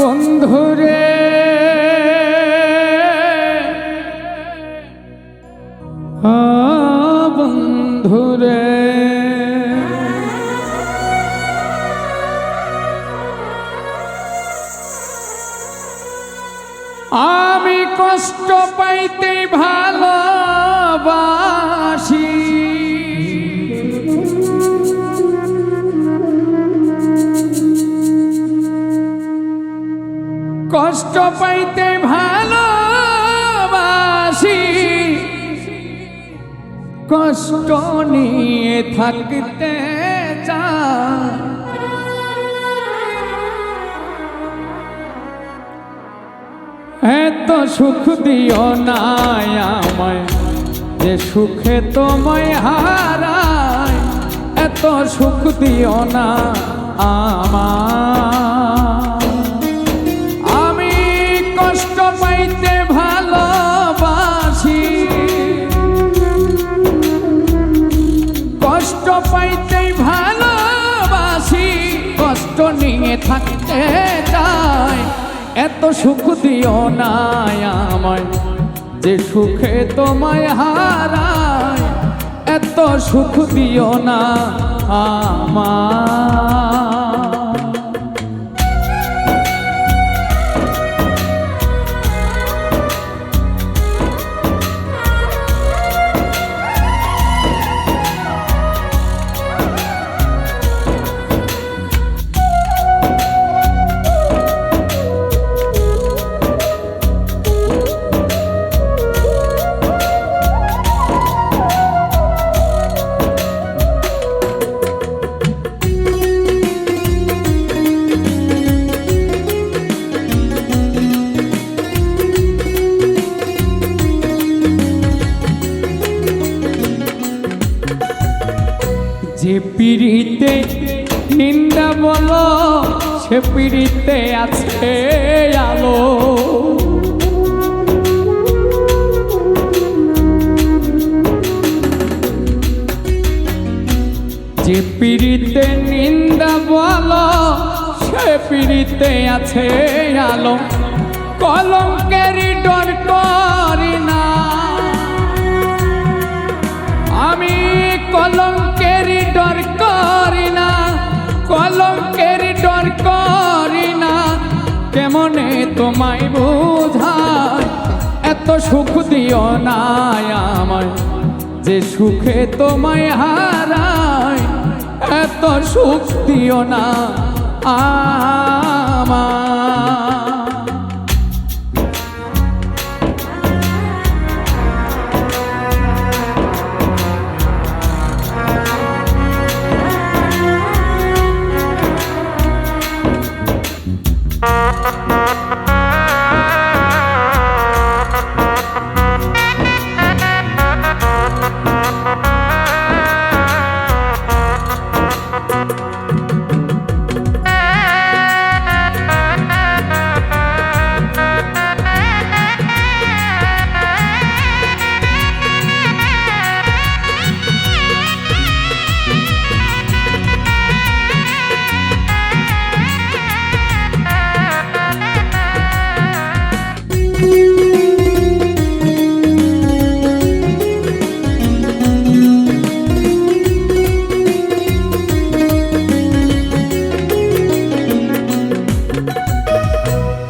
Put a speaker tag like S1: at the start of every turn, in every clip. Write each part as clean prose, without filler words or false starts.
S1: বন্ধুরে বন্ধুরে আমি কষ্ট পাইতে ভালোবাসি কষ্ট পাইতে ভালোবাসি কষ্ট নিয়ে থাকতে চাই এত সুখ দিও না আমায় যে সুখে তোমায় হারায় এত সুখ দিও না আমায় আমি কষ্ট পাইতে ভালোবাসি কষ্ট পাইতে ভালোবাসি কষ্ট নিয়ে থাকতে চাই এত সুখ দিও না আমায় যে সুখে তোমায় হারায় এত সুখ দিও না আমায় যে পিড়িতে নিন্দা বলো সে পিড়িতে আছে আলো যে পিড়িতে নিন্দা বলো সে পিড়িতে আছে আলো কলঙ্কেরই ডর করি না আমি কলঙ্কেরই ডর করি না কলঙ্কেরই ডর করি না কেমনে তোমায় বোঝায় এত সুখ দিও না আমায় যে সুখে তোমায় হারায় এত সুখ দিও না আমায়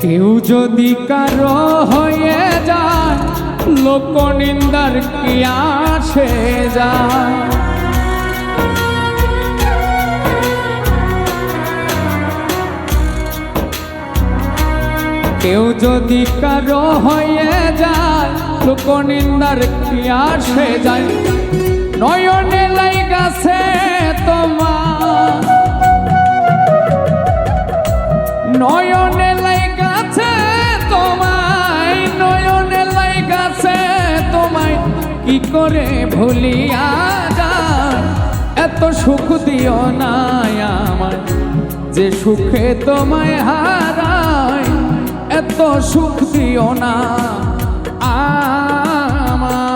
S1: কেউ যদি কারো হয়ে যায় লোক নিন্দার কি আসে যায় কেউ যদি কারো হয়ে যায় লোক নিন্দার কি আসে যায় নয়নে লাইগাছে তোমার নয়নে লাইগাছে তোমায় নয়নে লাইগাছে তোমায় কি করে ভুলিয়া যায় এত সুখ দিও না আমায় যে সুখে তোমায় হারায় এত সুখ দিও না আমায়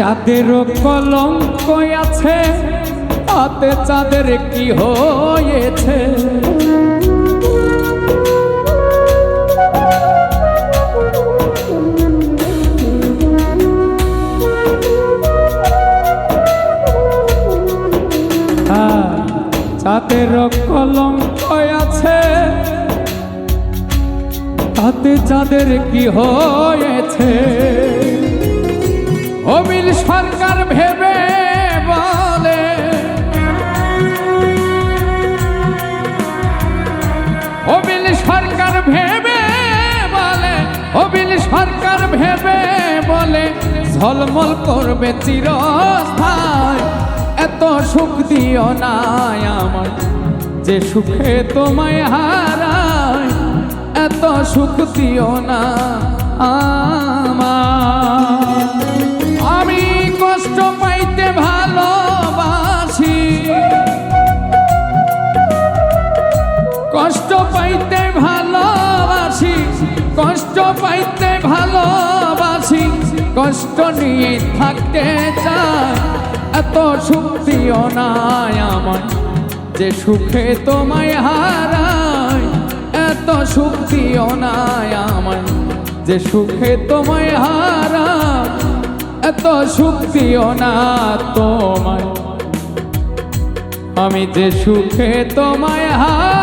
S1: যাদেরও কলঙ্ক আছে তাতে চাঁদের কি হয়েছে? যাদেরও কলঙ্ক আছে তাতে যাদের কি হয়েছে? অবিল সরকার ভেবে বলে, অবিল সরকার ভেবে বলে, অবিল সরকার ভেবে বলে ঝলমল করবে চিরস্থায়। এত সুখ দিও না আমায় যে সুখে তোমায় হারায়, এত সুখ দিও না আমায়। আমি কষ্ট পাইতে ভালোবাসি, কষ্ট পাইতে ভালোবাসি, কষ্ট পাইতে ভালোবাসি, কষ্ট নিয়ে থাকতে চাই। এত সুখ দিও না আমায় যে সুখে তোমায় হারায়, এত সুখ দিও না আমায় যে সুখে তোমায় হারায়, এত সুখ দিও না তোমায় আমি যে সুখে তোমায় হারাই।